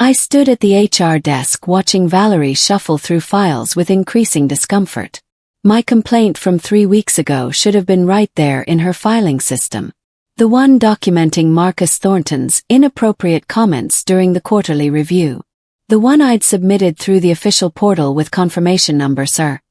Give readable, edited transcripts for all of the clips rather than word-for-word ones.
I stood at the HR desk watching Valerie shuffle through files with increasing discomfort. My complaint from 3 weeks ago should have been right there in her filing system. The one documenting Marcus Thornton's inappropriate comments during the quarterly review. The one I'd submitted through the official portal with confirmation number Sir.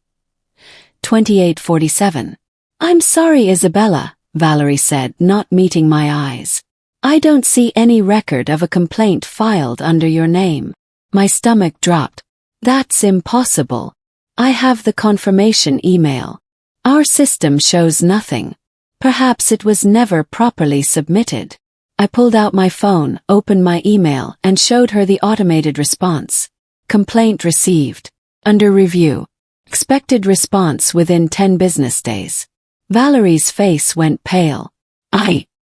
2847. I'm sorry, Isabella, Valerie said, not meeting my eyes. I don't see any record of a complaint filed under your name. My stomach dropped. That's impossible. I have the confirmation email. Our system shows nothing. Perhaps it was never properly submitted. I pulled out my phone, opened my email, and showed her the automated response. Complaint received. Under review. Expected response within 10 business days. Valerie's face went pale.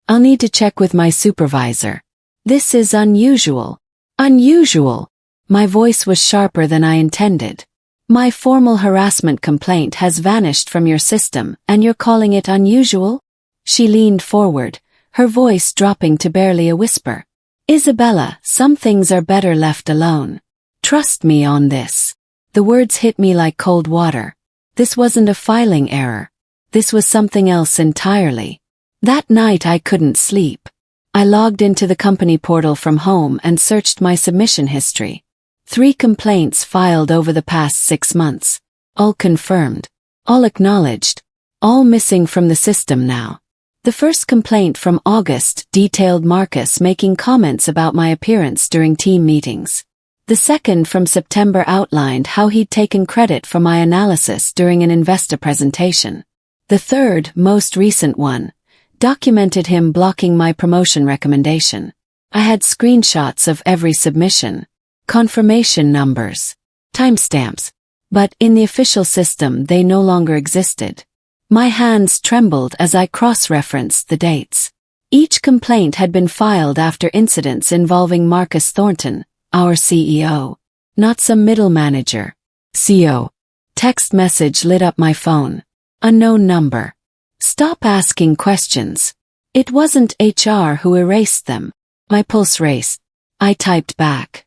I'll need to check with my supervisor. This is unusual. Unusual. My voice was sharper than I intended. My formal harassment complaint has vanished from your system, and you're calling it unusual? She leaned forward, her voice dropping to barely a whisper. Isabella, some things are better left alone. Trust me on this. The words hit me like cold water. This wasn't a filing error. This was something else entirely. That night I couldn't sleep. I logged into the company portal from home and searched my submission history. 3 complaints filed over the past 6 months. All confirmed. All acknowledged. All missing from the system now. The first complaint from August detailed Marcus making comments about my appearance during team meetings. The second from September outlined how he'd taken credit for my analysis during an investor presentation. The third, most recent one, documented him blocking my promotion recommendation. I had screenshots of every submission. Confirmation numbers, timestamps, but in the official system they no longer existed. My hands trembled as I cross-referenced the dates. Each complaint had been filed after incidents involving Marcus Thornton, our CEO, not some middle manager. CO. Text message lit up my phone. Unknown number. Stop asking questions. It wasn't HR who erased them. My pulse raced. I typed back.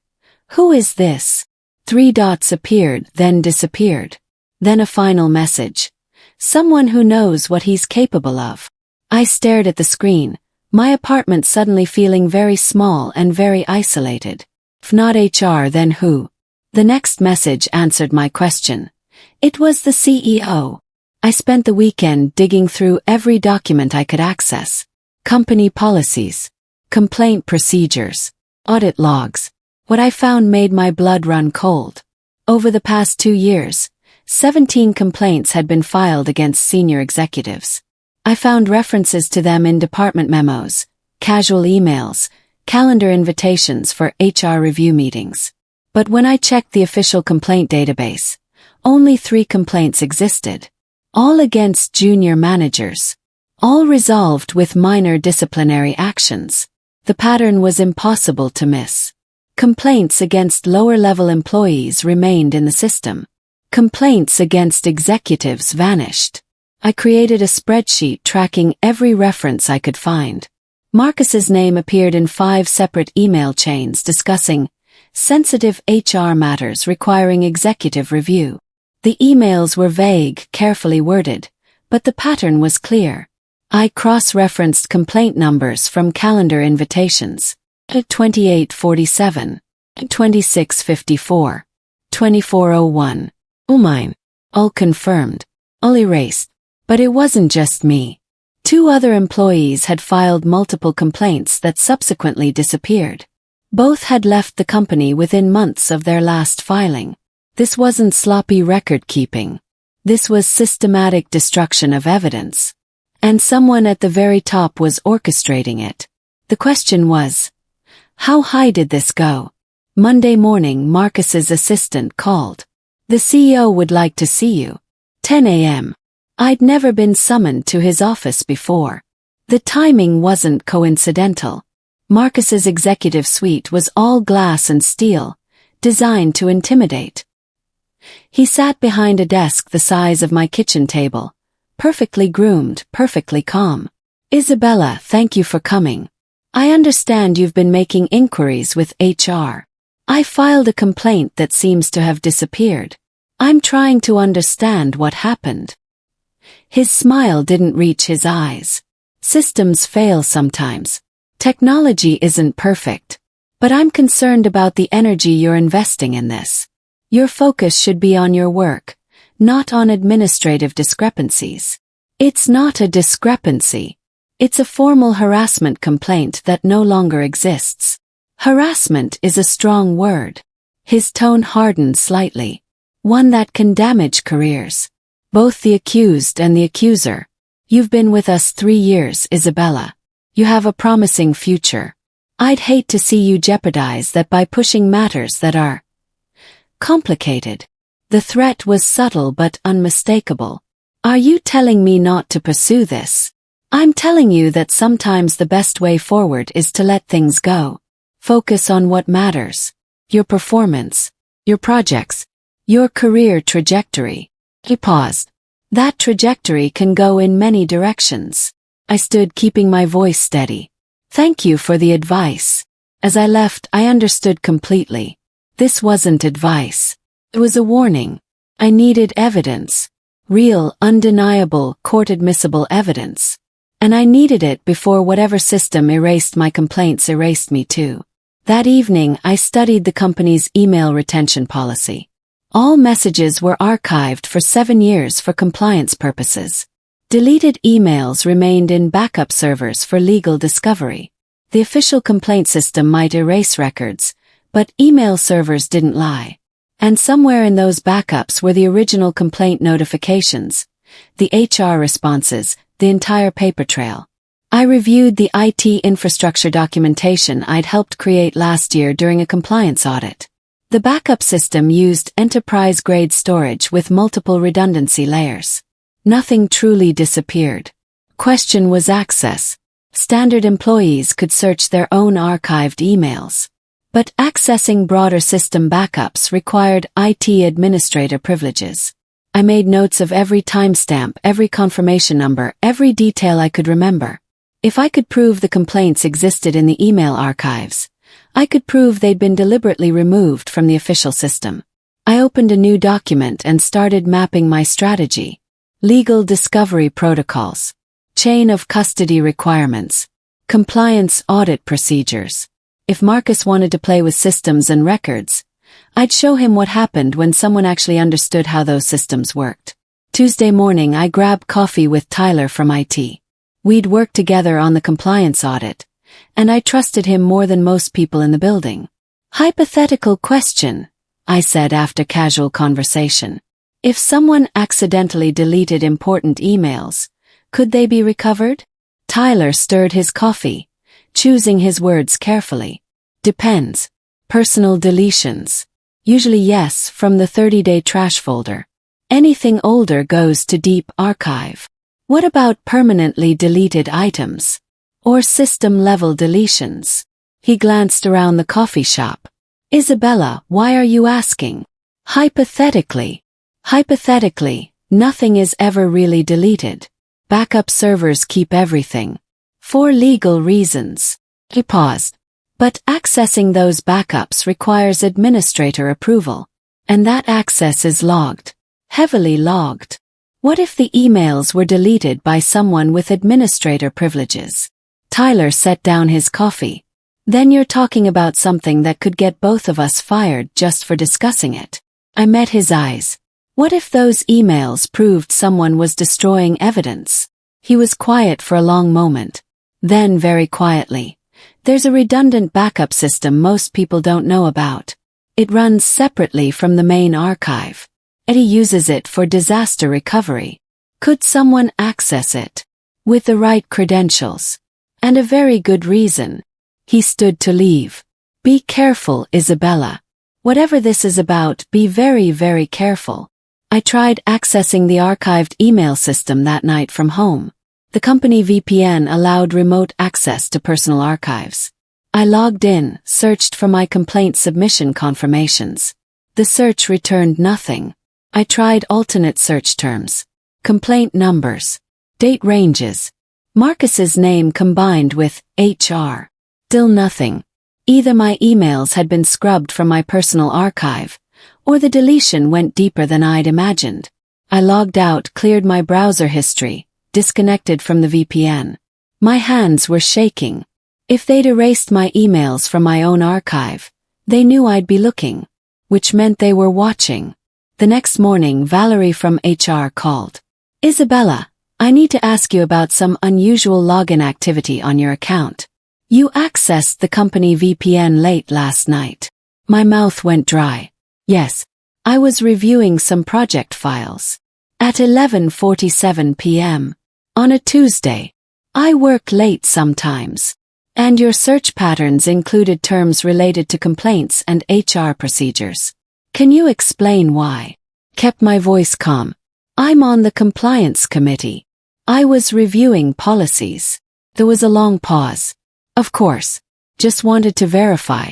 Who is this? 3 dots appeared, then disappeared. Then a final message. Someone who knows what he's capable of. I stared at the screen, my apartment suddenly feeling very small and very isolated. If not HR, then who? The next message answered my question. It was the CEO. I spent the weekend digging through every document I could access. Company policies. Complaint procedures. Audit logs. What I found made my blood run cold. Over the past 2 years, 17 complaints had been filed against senior executives. I found references to them in department memos, casual emails, calendar invitations for HR review meetings. But when I checked the official complaint database, only 3 complaints existed. All against junior managers. All resolved with minor disciplinary actions. The pattern was impossible to miss. Complaints against lower-level employees remained in the system. Complaints against executives vanished. I created a spreadsheet tracking every reference I could find. Marcus's name appeared in 5 separate email chains discussing sensitive HR matters requiring executive review. The emails were vague, carefully worded, but the pattern was clear. I cross-referenced complaint numbers from calendar invitations. 2847, 2654, 2401. Oh mine. All confirmed. All erased. But it wasn't just me. 2 other employees had filed multiple complaints that subsequently disappeared. Both had left the company within months of their last filing. This wasn't sloppy record-keeping. This was systematic destruction of evidence. And someone at the very top was orchestrating it. The question was, how high did this go? Monday morning, Marcus's assistant called. The CEO would like to see you. 10 a.m. I'd never been summoned to his office before. The timing wasn't coincidental. Marcus's executive suite was all glass and steel, designed to intimidate. He sat behind a desk the size of my kitchen table, perfectly groomed, perfectly calm. Isabella, thank you for coming. I understand you've been making inquiries with HR. I filed a complaint that seems to have disappeared. I'm trying to understand what happened. His smile didn't reach his eyes. Systems fail sometimes. Technology isn't perfect. But I'm concerned about the energy you're investing in this. Your focus should be on your work, not on administrative discrepancies. It's not a discrepancy. It's a formal harassment complaint that no longer exists. Harassment is a strong word. His tone hardened slightly. One that can damage careers. Both the accused and the accuser. You've been with us 3 years, Isabella. You have a promising future. I'd hate to see you jeopardize that by pushing matters that are complicated. The threat was subtle but unmistakable. Are you telling me not to pursue this? I'm telling you that sometimes the best way forward is to let things go. Focus on what matters. Your performance. Your projects. Your career trajectory. He paused. That trajectory can go in many directions. I stood, keeping my voice steady. Thank you for the advice. As I left, I understood completely. This wasn't advice. It was a warning. I needed evidence. Real, undeniable, court-admissible evidence. And I needed it before whatever system erased my complaints erased me too. That evening, I studied the company's email retention policy. All messages were archived for 7 years for compliance purposes. Deleted emails remained in backup servers for legal discovery. The official complaint system might erase records, but email servers didn't lie. And somewhere in those backups were the original complaint notifications, the HR responses, the entire paper trail. I reviewed the IT infrastructure documentation I'd helped create last year during a compliance audit. The backup system used enterprise-grade storage with multiple redundancy layers. Nothing truly disappeared. Question was access. Standard employees could search their own archived emails. But accessing broader system backups required IT administrator privileges. I made notes of every timestamp, every confirmation number, every detail I could remember. If I could prove the complaints existed in the email archives, I could prove they'd been deliberately removed from the official system. I opened a new document and started mapping my strategy. Legal discovery protocols. Chain of custody requirements. Compliance audit procedures. If Marcus wanted to play with systems and records, I'd show him what happened when someone actually understood how those systems worked. Tuesday morning, I grabbed coffee with Tyler from IT. We'd worked together on the compliance audit, and I trusted him more than most people in the building. Hypothetical question, I said after casual conversation. If someone accidentally deleted important emails, could they be recovered? Tyler stirred his coffee, choosing his words carefully. Depends. Personal deletions. Usually yes, from the 30-day trash folder. Anything older goes to deep archive. What about permanently deleted items? Or system-level deletions? He glanced around the coffee shop. Isabella, why are you asking? Hypothetically. Hypothetically, nothing is ever really deleted. Backup servers keep everything. For legal reasons. He paused. But accessing those backups requires administrator approval. And that access is logged. Heavily logged. What if the emails were deleted by someone with administrator privileges? Tyler set down his coffee. Then you're talking about something that could get both of us fired just for discussing it. I met his eyes. What if those emails proved someone was destroying evidence? He was quiet for a long moment. Then very quietly. There's a redundant backup system most people don't know about. It runs separately from the main archive. Eddie uses it for disaster recovery. Could someone access it? With the right credentials. And a very good reason. He stood to leave. Be careful, Isabella. Whatever this is about, be very, very careful. I tried accessing the archived email system that night from home. The company VPN allowed remote access to personal archives. I logged in, searched for my complaint submission confirmations. The search returned nothing. I tried alternate search terms. Complaint numbers. Date ranges. Marcus's name combined with HR. Still nothing. Either my emails had been scrubbed from my personal archive, or the deletion went deeper than I'd imagined. I logged out, cleared my browser history, disconnected from the VPN. My hands were shaking. If they'd erased my emails from my own archive, they knew I'd be looking, which meant they were watching. The next morning, Valerie from HR called. "Isabella, I need to ask you about some unusual login activity on your account. You accessed the company VPN late last night." My mouth went dry. Yes, I was reviewing some project files. At 11:47 p.m. on a Tuesday. I work late sometimes. And your search patterns included terms related to complaints and HR procedures. Can you explain why? Kept my voice calm. I'm on the compliance committee. I was reviewing policies. There was a long pause. Of course. Just wanted to verify.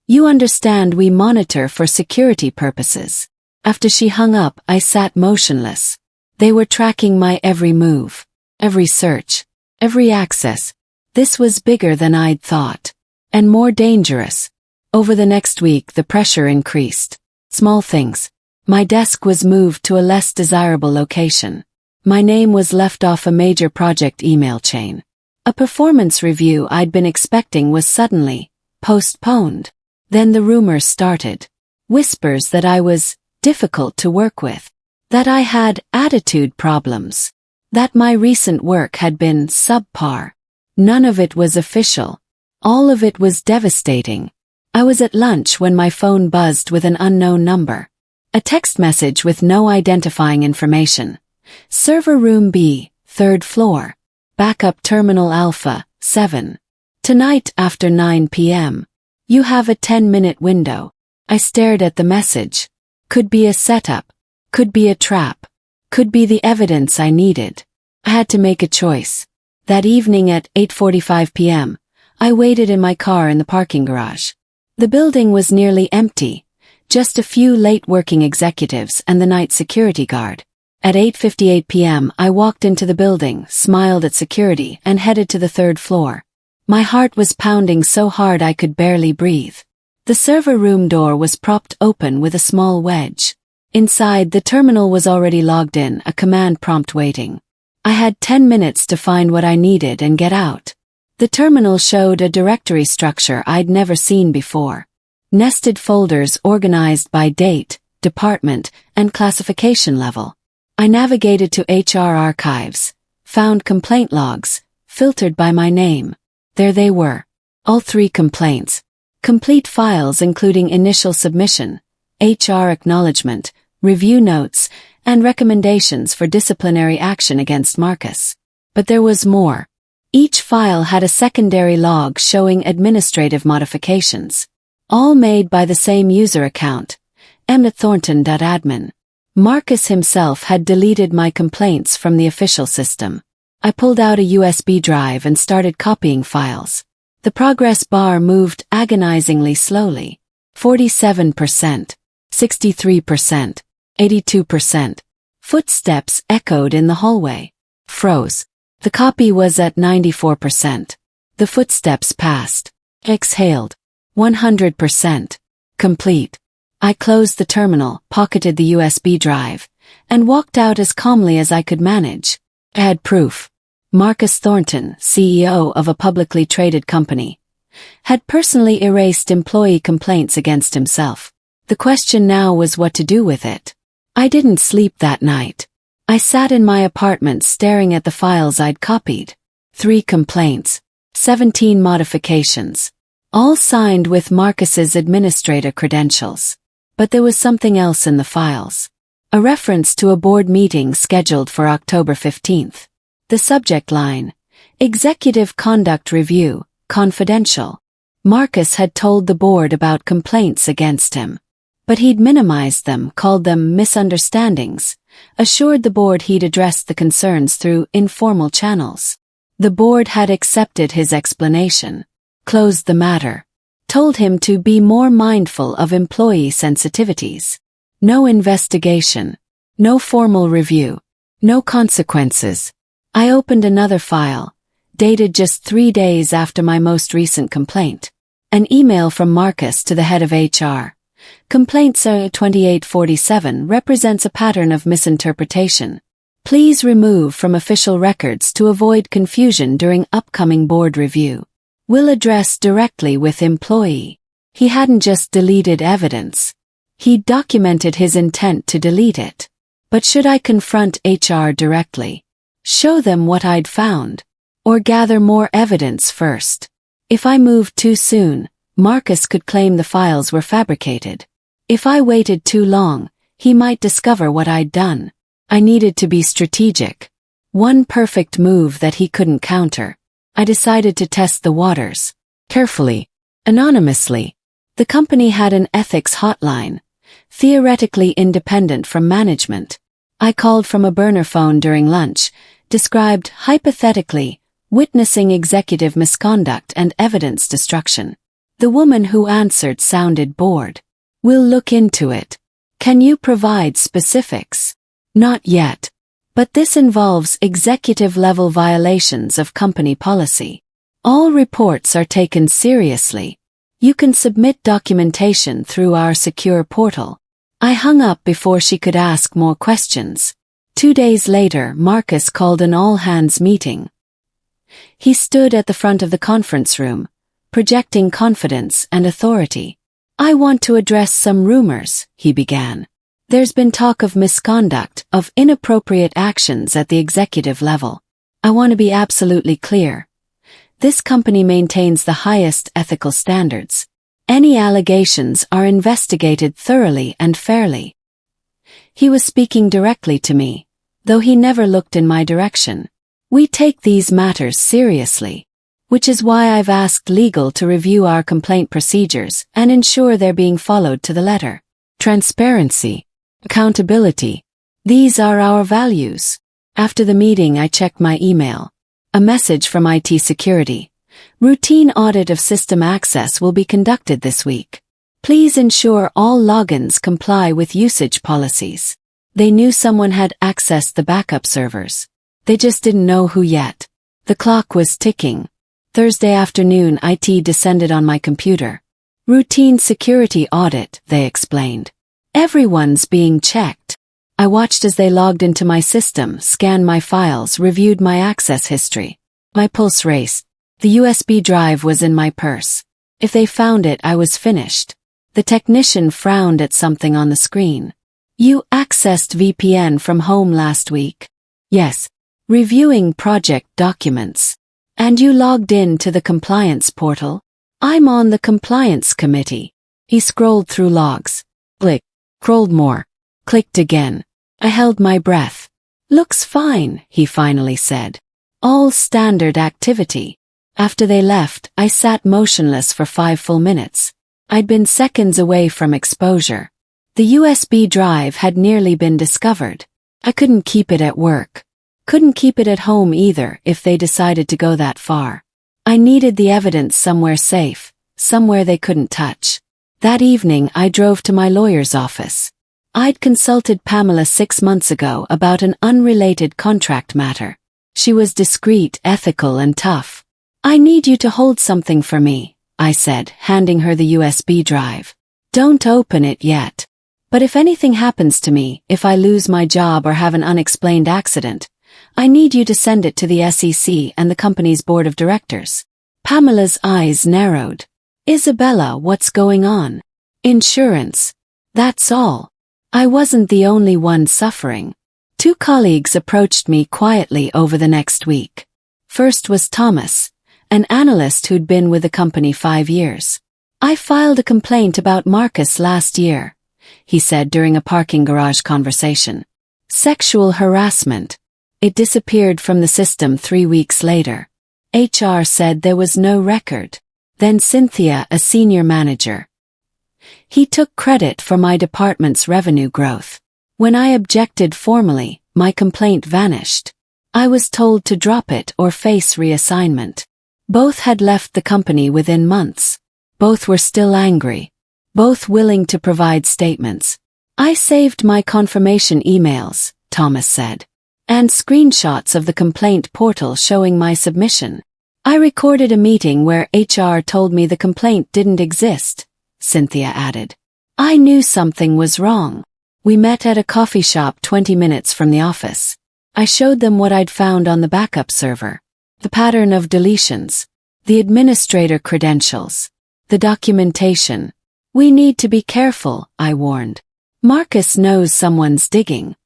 You understand we monitor for security purposes. After she hung up, I sat motionless. They were tracking my every move, every search, every access. This was bigger than I'd thought. And more dangerous. Over the next week, the pressure increased. Small things. My desk was moved to a less desirable location. My name was left off a major project email chain. A performance review I'd been expecting was suddenly postponed. Then the rumors started. Whispers that I was difficult to work with. That I had attitude problems. That my recent work had been subpar. None of it was official. All of it was devastating. I was at lunch when my phone buzzed with an unknown number. A text message with no identifying information. Server room B, 3rd floor. Backup terminal Alpha, 7. Tonight after 9 p.m. You have a 10-minute window. I stared at the message. Could be a setup. Could be a trap. Could be the evidence I needed. I had to make a choice. That evening at 8:45 p.m., I waited in my car in the parking garage. The building was nearly empty. Just a few late working executives and the night security guard. At 8:58 p.m. I walked into the building, smiled at security, and headed to the 3rd floor. My heart was pounding so hard I could barely breathe. The server room door was propped open with a small wedge. Inside, the terminal was already logged in, a command prompt waiting. I had 10 minutes to find what I needed and get out. The terminal showed a directory structure I'd never seen before. Nested folders organized by date, department, and classification level. I navigated to HR archives, found complaint logs, filtered by my name. There they were. All 3 complaints. Complete files including initial submission, HR acknowledgement, review notes, and recommendations for disciplinary action against Marcus. But there was more. Each file had a secondary log showing administrative modifications. All made by the same user account, emmettthornton.admin. Marcus himself had deleted my complaints from the official system. I pulled out a USB drive and started copying files. The progress bar moved agonizingly slowly. 47%, 63%, 82%. Footsteps echoed in the hallway. Froze. The copy was at 94%. The footsteps passed. Exhaled. 100%. Complete. I closed the terminal, pocketed the USB drive, and walked out as calmly as I could manage. I had proof. Marcus Thornton, CEO of a publicly traded company, had personally erased employee complaints against himself. The question now was what to do with it. I didn't sleep that night. I sat in my apartment staring at the files I'd copied. 3 complaints, 17 modifications, all signed with Marcus's administrator credentials. But there was something else in the files. A reference to a board meeting scheduled for October 15th. The subject line, Executive Conduct Review, Confidential. Marcus had told the board about complaints against him. But he'd minimized them, called them misunderstandings, assured the board he'd addressed the concerns through informal channels. The board had accepted his explanation, closed the matter, told him to be more mindful of employee sensitivities. No investigation, no formal review, no consequences. I opened another file, dated just 3 days after my most recent complaint. An email from Marcus to the head of HR. Complaint Sir 2847 represents a pattern of misinterpretation. Please remove from official records to avoid confusion during upcoming board review. Will address directly with employee. He hadn't just deleted evidence. He documented his intent to delete it. But should I confront HR directly? Show them what I'd found? Or gather more evidence first? If I moved too soon, Marcus could claim the files were fabricated. If I waited too long, he might discover what I'd done. I needed to be strategic. One perfect move that he couldn't counter. I decided to test the waters. Carefully. Anonymously. The company had an ethics hotline. Theoretically independent from management. I called from a burner phone during lunch, described, hypothetically, witnessing executive misconduct and evidence destruction. The woman who answered sounded bored. We'll look into it. Can you provide specifics? Not yet. But this involves executive-level violations of company policy. All reports are taken seriously. You can submit documentation through our secure portal. I hung up before she could ask more questions. 2 days later, Marcus called an all-hands meeting. He stood at the front of the conference room, projecting confidence and authority. I want to address some rumors, he began. There's been talk of misconduct, of inappropriate actions at the executive level. I want to be absolutely clear. This company maintains the highest ethical standards. Any allegations are investigated thoroughly and fairly. He was speaking directly to me, though he never looked in my direction. We take these matters seriously, which is why I've asked legal to review our complaint procedures and ensure they're being followed to the letter. Transparency. Accountability. These are our values. After the meeting, I checked my email. A message from IT security. Routine audit of system access will be conducted this week. Please ensure all logins comply with usage policies. They knew someone had accessed the backup servers. They just didn't know who yet. The clock was ticking. Thursday afternoon, IT descended on my computer. Routine security audit, they explained. Everyone's being checked. I watched as they logged into my system, scanned my files, reviewed my access history. My pulse raced. The USB drive was in my purse. If they found it, I was finished. The technician frowned at something on the screen. You accessed VPN from home last week? Yes. Reviewing project documents. And you logged in to the compliance portal? I'm on the compliance committee. He scrolled through logs. Click. Scrolled more. Clicked again. I held my breath. Looks fine, he finally said. All standard activity. After they left, I sat motionless for 5 full minutes. I'd been seconds away from exposure. The USB drive had nearly been discovered. I couldn't keep it at work. Couldn't keep it at home either if they decided to go that far. I needed the evidence somewhere safe, somewhere they couldn't touch. That evening I drove to my lawyer's office. I'd consulted Pamela 6 months ago about an unrelated contract matter. She was discreet, ethical, and tough. I need you to hold something for me, I said, handing her the USB drive. Don't open it yet. But if anything happens to me, if I lose my job or have an unexplained accident, I need you to send it to the SEC and the company's board of directors. Pamela's eyes narrowed. Isabella, what's going on? Insurance. That's all. I wasn't the only one suffering. 2 colleagues approached me quietly over the next week. First was Thomas, an analyst who'd been with the company 5 years. I filed a complaint about Marcus last year, he said during a parking garage conversation. Sexual harassment. It disappeared from the system 3 weeks later. HR said there was no record. Then Cynthia, a senior manager. He took credit for my department's revenue growth. When I objected formally, my complaint vanished. I was told to drop it or face reassignment. Both had left the company within months. Both were still angry. Both willing to provide statements. I saved my confirmation emails, Thomas said. And screenshots of the complaint portal showing my submission. I recorded a meeting where HR told me the complaint didn't exist, Cynthia added. I knew something was wrong. We met at a coffee shop 20 minutes from the office. I showed them what I'd found on the backup server. The pattern of deletions. The administrator credentials. The documentation. We need to be careful, I warned. Marcus knows someone's digging.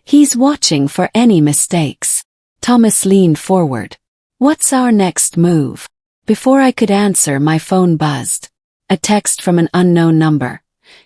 He's watching for any mistakes. Thomas leaned forward. What's our next move? Before I could answer, my phone buzzed. A text from an unknown number.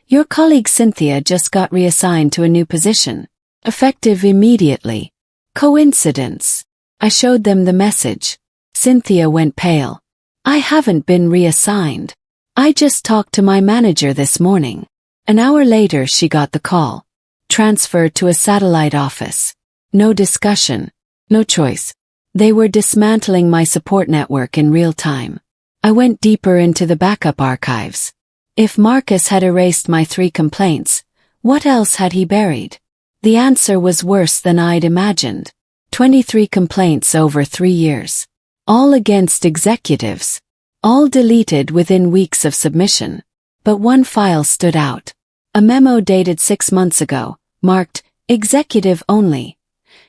Your colleague Cynthia just got reassigned to a new position. Effective immediately. Coincidence. I showed them the message. Cynthia went pale. I haven't been reassigned. I just talked to my manager this morning. An hour later she got the call. Transfer to a satellite office. No discussion. No choice. They were dismantling my support network in real time. I went deeper into the backup archives. If Marcus had erased my 3 complaints, what else had he buried? The answer was worse than I'd imagined. 23 complaints over 3 years. All against executives. All deleted within weeks of submission. But one file stood out. A memo dated 6 months ago, marked, Executive Only.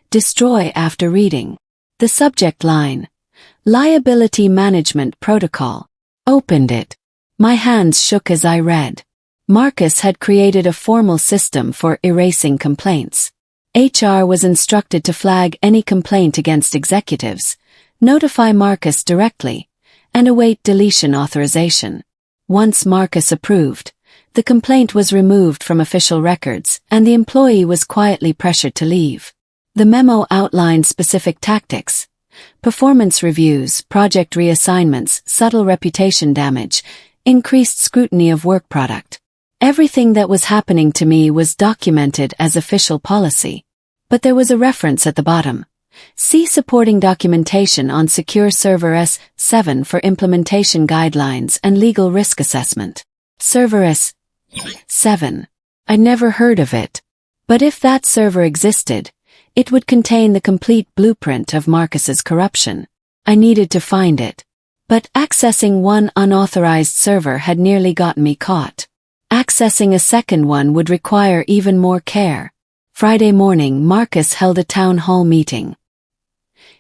Destroy after reading. The subject line. Liability Management Protocol. Opened it. My hands shook as I read. Marcus had created a formal system for erasing complaints. HR was instructed to flag any complaint against executives, notify Marcus directly, and await deletion authorization. Once Marcus approved, the complaint was removed from official records and the employee was quietly pressured to leave. The memo outlined specific tactics: performance reviews, project reassignments, subtle reputation damage, increased scrutiny of work product. Everything that was happening to me was documented as official policy. But there was a reference at the bottom. See supporting documentation on Secure Server S7 for implementation guidelines and legal risk assessment. Server S7. I'd never heard of it. But if that server existed, it would contain the complete blueprint of Marcus's corruption. I needed to find it. But accessing one unauthorized server had nearly gotten me caught. Accessing a second one would require even more care. Friday morning, Marcus held a town hall meeting.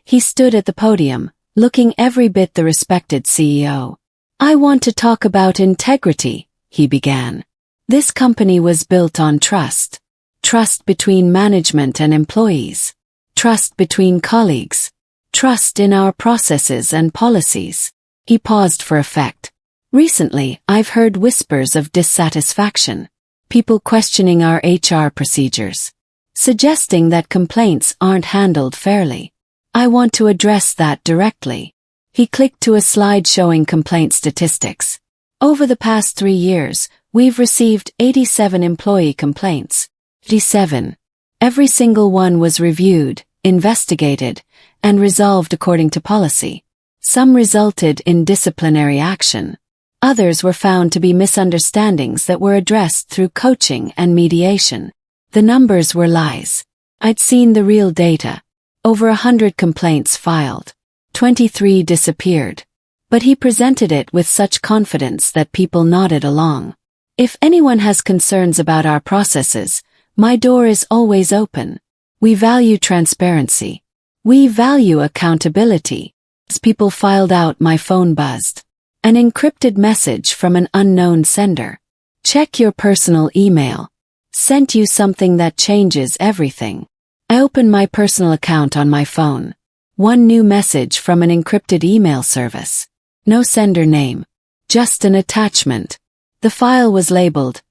He stood at the podium, looking every bit the respected CEO. I want to talk about integrity, he began. This company was built on trust. Trust between management and employees. Trust between colleagues. Trust in our processes and policies. He paused for effect. Recently, I've heard whispers of dissatisfaction. People questioning our HR procedures. Suggesting that complaints aren't handled fairly. I want to address that directly. He clicked to a slide showing complaint statistics. Over the past 3 years, we've received 87 employee complaints. 87. Every single one was reviewed, investigated, and resolved according to policy. Some resulted in disciplinary action. Others were found to be misunderstandings that were addressed through coaching and mediation. The numbers were lies. I'd seen the real data. Over 100 complaints filed. 23 disappeared. But he presented it with such confidence that people nodded along. If anyone has concerns about our processes, my door is always open. We value transparency. We value accountability. As people filed out, my phone buzzed. An encrypted message from an unknown sender. Check your personal email. Sent you something that changes everything. I opened my personal account on my phone. One new message from an encrypted email service. No sender name. Just an attachment. The file was labeled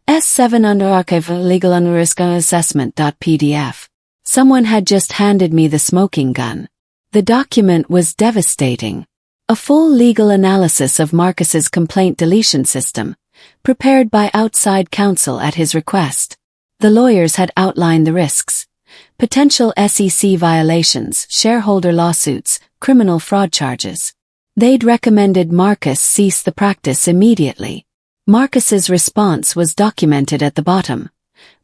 S7 under archive legal under risk assessment.pdf. Someone had just handed me the smoking gun. The document was devastating. A full legal analysis of Marcus's complaint deletion system, prepared by outside counsel at his request. The lawyers had outlined the risks. Potential SEC violations, shareholder lawsuits, criminal fraud charges. They'd recommended Marcus cease the practice immediately. Marcus's response was documented at the bottom.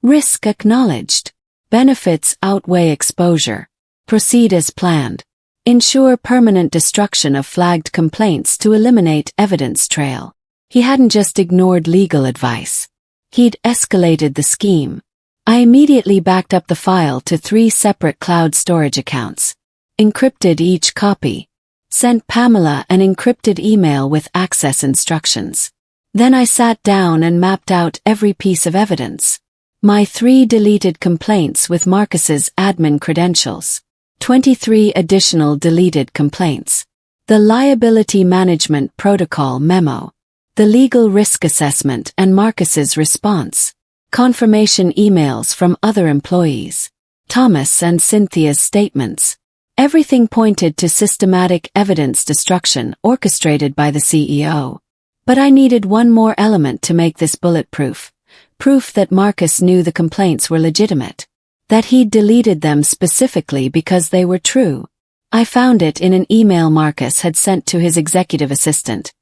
Risk acknowledged. Benefits outweigh exposure. Proceed as planned. Ensure permanent destruction of flagged complaints to eliminate evidence trail. He hadn't just ignored legal advice. He'd escalated the scheme. I immediately backed up the file to 3 separate cloud storage accounts. Encrypted each copy. Sent Pamela an encrypted email with access instructions. Then I sat down and mapped out every piece of evidence. My 3 deleted complaints with Marcus's admin credentials. 23 additional deleted complaints. The Liability Management Protocol memo. The legal risk assessment and Marcus's response. Confirmation emails from other employees. Thomas and Cynthia's statements. Everything pointed to systematic evidence destruction orchestrated by the CEO. But I needed one more element to make this bulletproof. Proof that Marcus knew the complaints were legitimate. That he'd deleted them specifically because they were true. I found it in an email Marcus had sent to his executive assistant.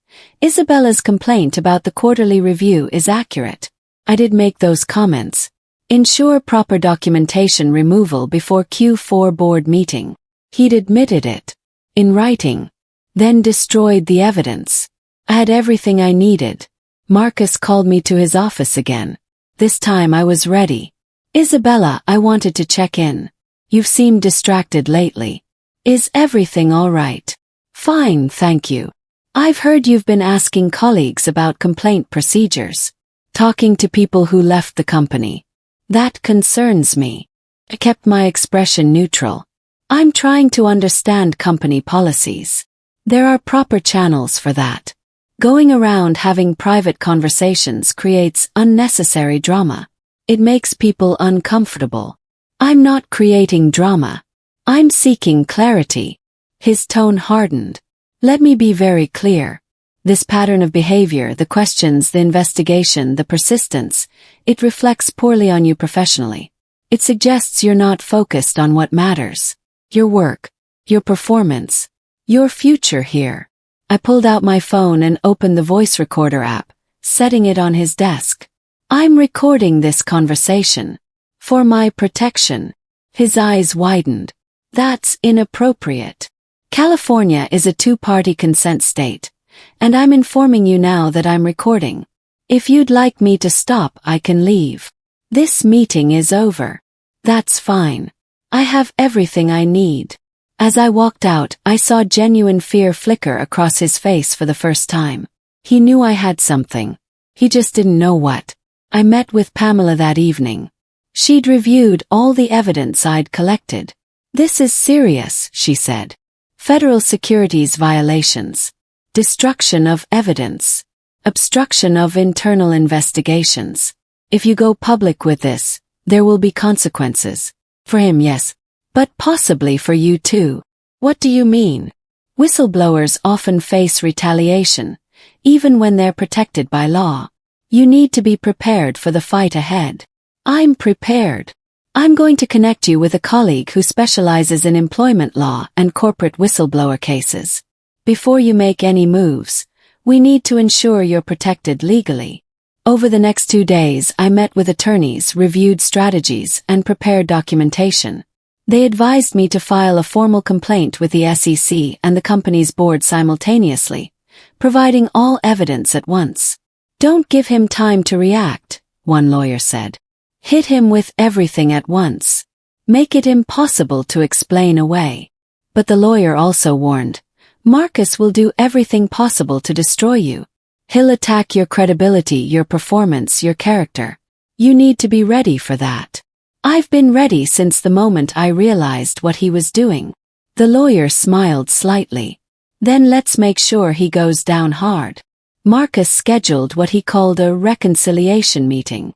Isabella's complaint about the quarterly review is accurate. I did make those comments. Ensure proper documentation removal before Q4 board meeting. He'd admitted it. In writing. Then destroyed the evidence. I had everything I needed. Marcus called me to his office again. This time I was ready. Isabella, I wanted to check in. You've seemed distracted lately. Is everything all right? Fine, thank you. I've heard you've been asking colleagues about complaint procedures. Talking to people who left the company. That concerns me. I kept my expression neutral. I'm trying to understand company policies. There are proper channels for that. Going around having private conversations creates unnecessary drama. It makes people uncomfortable. I'm not creating drama. I'm seeking clarity. His tone hardened. Let me be very clear. This pattern of behavior, the questions, the investigation, the persistence, it reflects poorly on you professionally. It suggests you're not focused on what matters. Your work, your performance, your future here. I pulled out my phone and opened the voice recorder app, setting it on his desk. I'm recording this conversation. For my protection. His eyes widened. That's inappropriate. California is a 2-party consent state. And I'm informing you now that I'm recording. If you'd like me to stop, I can leave. This meeting is over. That's fine. I have everything I need. As I walked out, I saw genuine fear flicker across his face for the first time. He knew I had something. He just didn't know what. I met with Pamela that evening. She'd reviewed all the evidence I'd collected. This is serious, she said. Federal securities violations. Destruction of evidence. Obstruction of internal investigations. If you go public with this, there will be consequences. For him, yes. But possibly for you too. What do you mean? Whistleblowers often face retaliation, even when they're protected by law. You need to be prepared for the fight ahead. I'm prepared. I'm going to connect you with a colleague who specializes in employment law and corporate whistleblower cases. Before you make any moves, we need to ensure you're protected legally. Over the next 2 days, I met with attorneys, reviewed strategies, and prepared documentation. They advised me to file a formal complaint with the SEC and the company's board simultaneously, providing all evidence at once. Don't give him time to react, one lawyer said. Hit him with everything at once. Make it impossible to explain away. But the lawyer also warned, Marcus will do everything possible to destroy you. He'll attack your credibility, your performance, your character. You need to be ready for that. I've been ready since the moment I realized what he was doing. The lawyer smiled slightly. Then let's make sure he goes down hard. Marcus scheduled what he called a reconciliation meeting.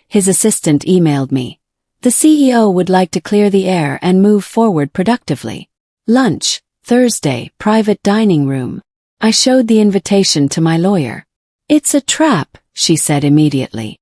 His assistant emailed me. The CEO would like to clear the air and move forward productively. Lunch, Thursday, private dining room. I showed the invitation to my lawyer. It's a trap, she said immediately.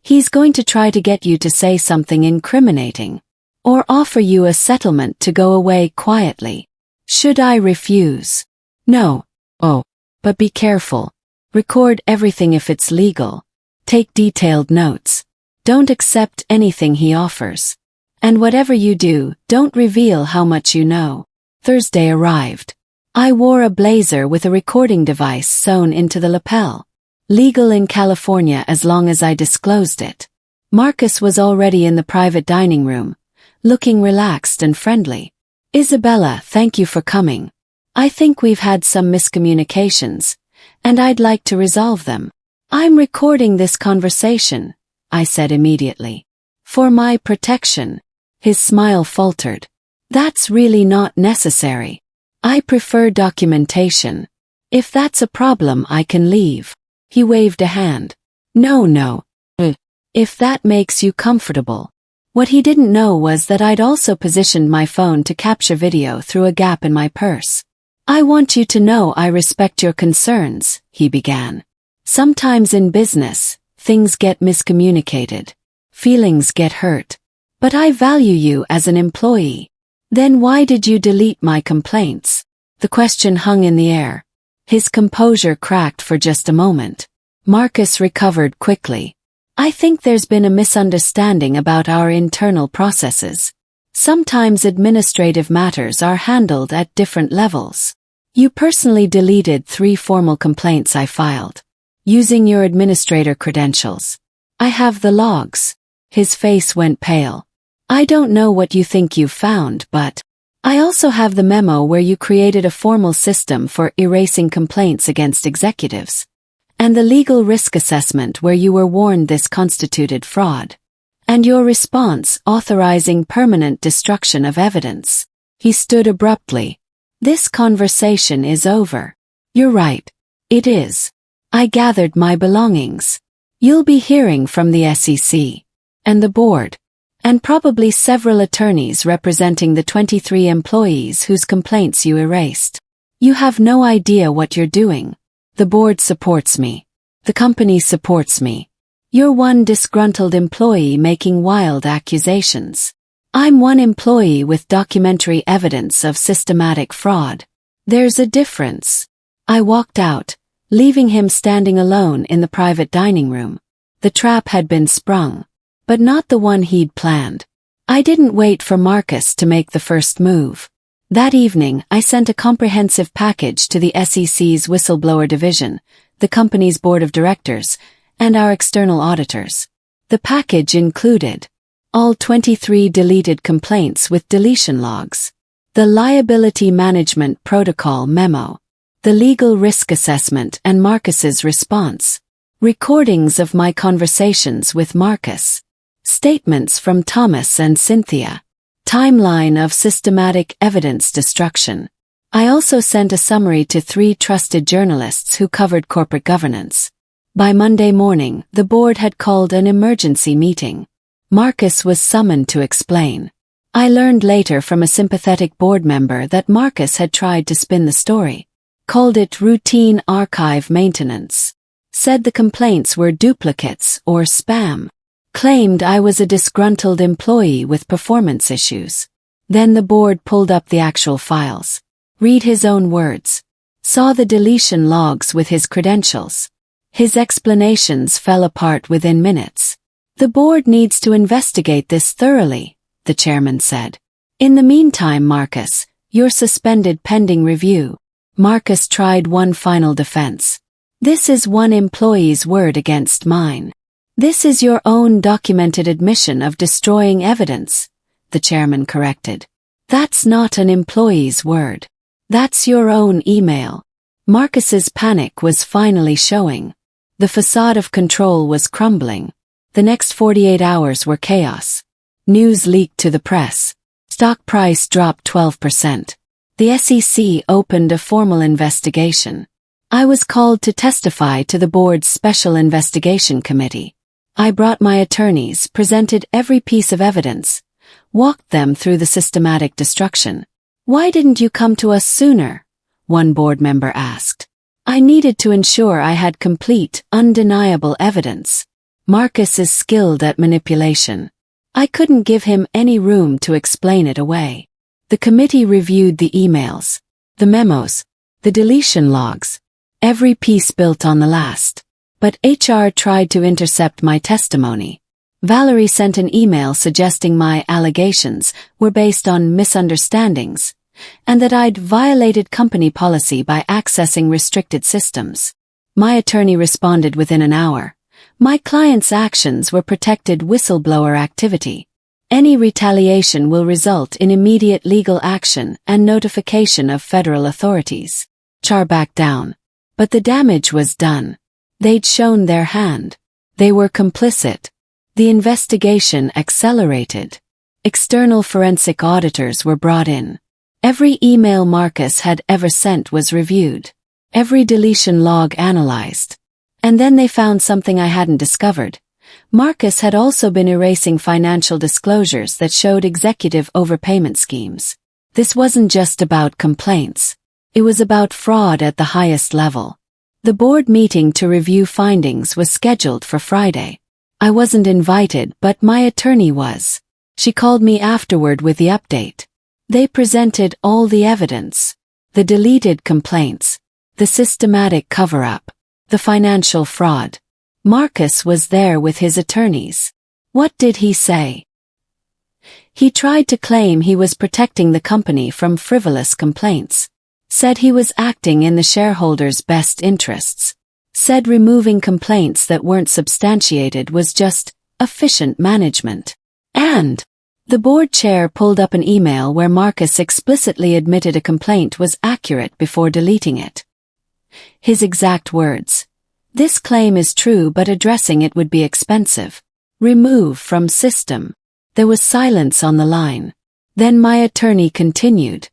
He's going to try to get you to say something incriminating. Or offer you a settlement to go away quietly. Should I refuse? No. Oh. But be careful. Record everything if it's legal. Take detailed notes. Don't accept anything he offers. And whatever you do, don't reveal how much you know. Thursday arrived. I wore a blazer with a recording device sewn into the lapel. Legal in California as long as I disclosed it. Marcus was already in the private dining room, looking relaxed and friendly. Isabella, thank you for coming. I think we've had some miscommunications, and I'd like to resolve them. I'm recording this conversation, I said immediately. For my protection. His smile faltered. That's really not necessary. I prefer documentation. If that's a problem, I can leave. He waved a hand. No. If that makes you comfortable. What he didn't know was that I'd also positioned my phone to capture video through a gap in my purse. I want you to know I respect your concerns, he began. Sometimes in business, things get miscommunicated. Feelings get hurt. But I value you as an employee. Then why did you delete my complaints? The question hung in the air. His composure cracked for just a moment. Marcus recovered quickly. I think there's been a misunderstanding about our internal processes. Sometimes administrative matters are handled at different levels. You personally deleted 3 formal complaints I filed. Using your administrator credentials. I have the logs. His face went pale. I don't know what you think you've found, but I also have the memo where you created a formal system for erasing complaints against executives. And the legal risk assessment where you were warned this constituted fraud. And your response authorizing permanent destruction of evidence. He stood abruptly. This conversation is over. You're right. It is. I gathered my belongings. You'll be hearing from the SEC. And the board. And probably several attorneys representing the 23 employees whose complaints you erased. You have no idea what you're doing. The board supports me. The company supports me. You're one disgruntled employee making wild accusations. I'm one employee with documentary evidence of systematic fraud. There's a difference. I walked out, leaving him standing alone in the private dining room. The trap had been sprung, but not the one he'd planned. I didn't wait for Marcus to make the first move. That evening, I sent a comprehensive package to the SEC's whistleblower division, the company's board of directors, and our external auditors. The package included all 23 deleted complaints with deletion logs, the liability management protocol memo, the legal risk assessment and Marcus's response, recordings of my conversations with Marcus, statements from Thomas and Cynthia, timeline of systematic evidence destruction. I also sent a summary to 3 trusted journalists who covered corporate governance. By Monday morning, the board had called an emergency meeting. Marcus was summoned to explain. I learned later from a sympathetic board member that Marcus had tried to spin the story, called it routine archive maintenance, said the complaints were duplicates or spam, claimed I was a disgruntled employee with performance issues. Then the board pulled up the actual files. Read his own words. Saw the deletion logs with his credentials. His explanations fell apart within minutes. The board needs to investigate this thoroughly, the chairman said. In the meantime, Marcus, you're suspended pending review. Marcus tried one final defense. This is one employee's word against mine. This is your own documented admission of destroying evidence, the chairman corrected. That's not an employee's word. That's your own email. Marcus's panic was finally showing. The facade of control was crumbling. The next 48 hours were chaos. News leaked to the press. Stock price dropped 12%. The SEC opened a formal investigation. I was called to testify to the board's special investigation committee. I brought my attorneys, presented every piece of evidence, walked them through the systematic destruction. Why didn't you come to us sooner? One board member asked. I needed to ensure I had complete, undeniable evidence. Marcus is skilled at manipulation. I couldn't give him any room to explain it away. The committee reviewed the emails, the memos, the deletion logs, every piece built on the last. But HR tried to intercept my testimony. Valerie sent an email suggesting my allegations were based on misunderstandings, and that I'd violated company policy by accessing restricted systems. My attorney responded within an hour. My client's actions were protected whistleblower activity. Any retaliation will result in immediate legal action and notification of federal authorities. HR backed down. But the damage was done. They'd shown their hand. They were complicit. The investigation accelerated. External forensic auditors were brought in. Every email Marcus had ever sent was reviewed. Every deletion log analyzed. And then they found something I hadn't discovered. Marcus had also been erasing financial disclosures that showed executive overpayment schemes. This wasn't just about complaints. It was about fraud at the highest level. The board meeting to review findings was scheduled for Friday. I wasn't invited, but my attorney was. She called me afterward with the update. They presented all the evidence. The deleted complaints. The systematic cover-up. The financial fraud. Marcus was there with his attorneys. What did he say? He tried to claim he was protecting the company from frivolous complaints. Said he was acting in the shareholders' best interests. Said removing complaints that weren't substantiated was just efficient management. And the board chair pulled up an email where Marcus explicitly admitted a complaint was accurate before deleting it. His exact words. This claim is true, but addressing it would be expensive. Remove from system. There was silence on the line. Then my attorney continued.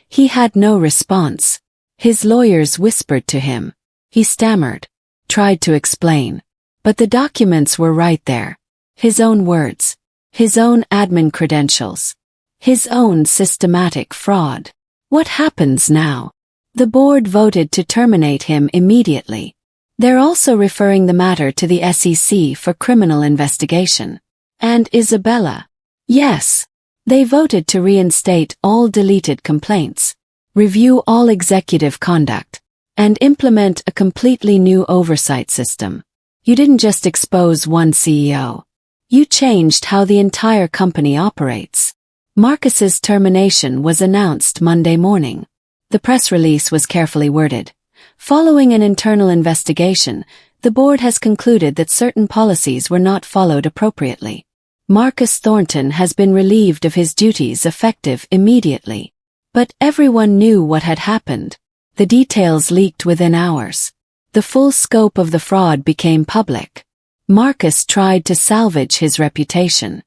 He had no response. His lawyers whispered to him. He stammered. Tried to explain. But the documents were right there. His own words. His own admin credentials. His own systematic fraud. What happens now? The board voted to terminate him immediately. They're also referring the matter to the SEC for criminal investigation. And Isabella? Yes. They voted to reinstate all deleted complaints, review all executive conduct, and implement a completely new oversight system. You didn't just expose one CEO. You changed how the entire company operates. Marcus's termination was announced Monday morning. The press release was carefully worded. Following an internal investigation, the board has concluded that certain policies were not followed appropriately. Marcus Thornton has been relieved of his duties effective immediately. But everyone knew what had happened. The details leaked within hours. The full scope of the fraud became public. Marcus tried to salvage his reputation.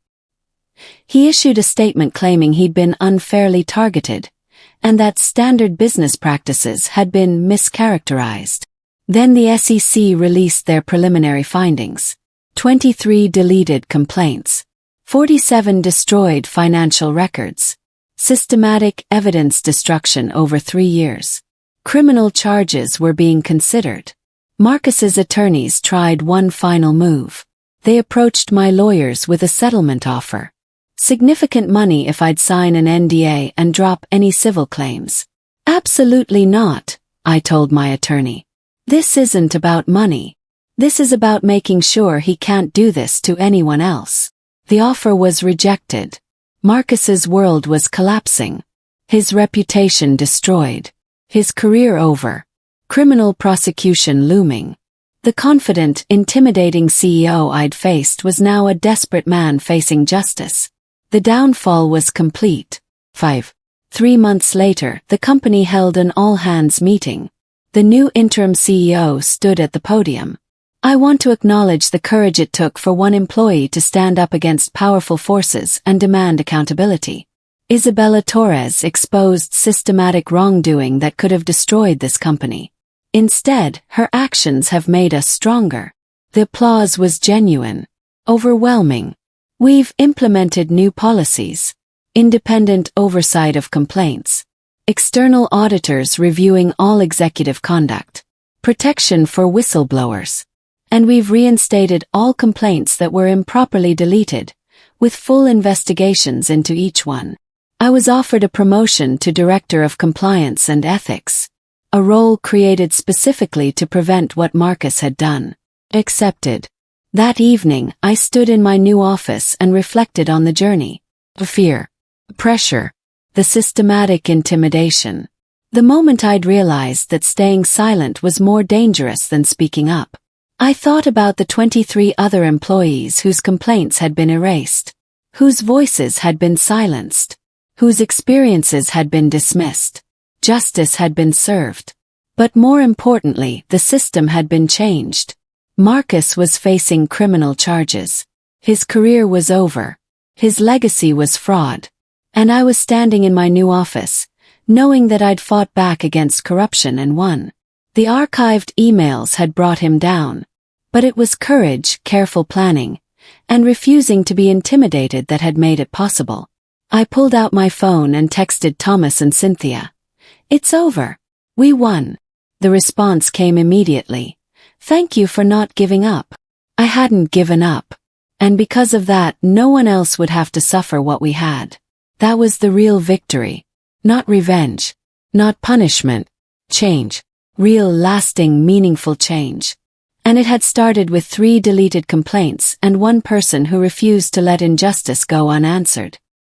He issued a statement claiming he'd been unfairly targeted, and that standard business practices had been mischaracterized. Then the SEC released their preliminary findings. 23 deleted complaints. 47 destroyed financial records. Systematic evidence destruction over 3 years. Criminal charges were being considered. Marcus's attorneys tried one final move. They approached my lawyers with a settlement offer. Significant money if I'd sign an NDA and drop any civil claims. Absolutely not, I told my attorney. This isn't about money. This is about making sure he can't do this to anyone else. The offer was rejected. Marcus's world was collapsing. His reputation destroyed. His career over. Criminal prosecution looming. The confident, intimidating CEO I'd faced was now a desperate man facing justice. The downfall was complete. 3 months later, the company held an all-hands meeting. The new interim CEO stood at the podium. I want to acknowledge the courage it took for one employee to stand up against powerful forces and demand accountability. Isabella Torres exposed systematic wrongdoing that could have destroyed this company. Instead, her actions have made us stronger. The applause was genuine. Overwhelming. We've implemented new policies. Independent oversight of complaints. External auditors reviewing all executive conduct. Protection for whistleblowers. And we've reinstated all complaints that were improperly deleted, with full investigations into each one. I was offered a promotion to Director of Compliance and Ethics, a role created specifically to prevent what Marcus had done. Accepted. That evening, I stood in my new office and reflected on the journey. The fear, the pressure, the systematic intimidation. The moment I'd realized that staying silent was more dangerous than speaking up. I thought about the 23 other employees whose complaints had been erased, whose voices had been silenced, whose experiences had been dismissed. Justice had been served. But more importantly, the system had been changed. Marcus was facing criminal charges. His career was over. His legacy was fraud. And I was standing in my new office, knowing that I'd fought back against corruption and won. The archived emails had brought him down. But it was courage, careful planning, and refusing to be intimidated that had made it possible. I pulled out my phone and texted Thomas and Cynthia. "It's over. We won." The response came immediately. "Thank you for not giving up." I hadn't given up. And because of that, no one else would have to suffer what we had. That was the real victory. Not revenge. Not punishment. Change. Real, lasting, meaningful change. And it had started with 3 deleted complaints and 1 person who refused to let injustice go unanswered.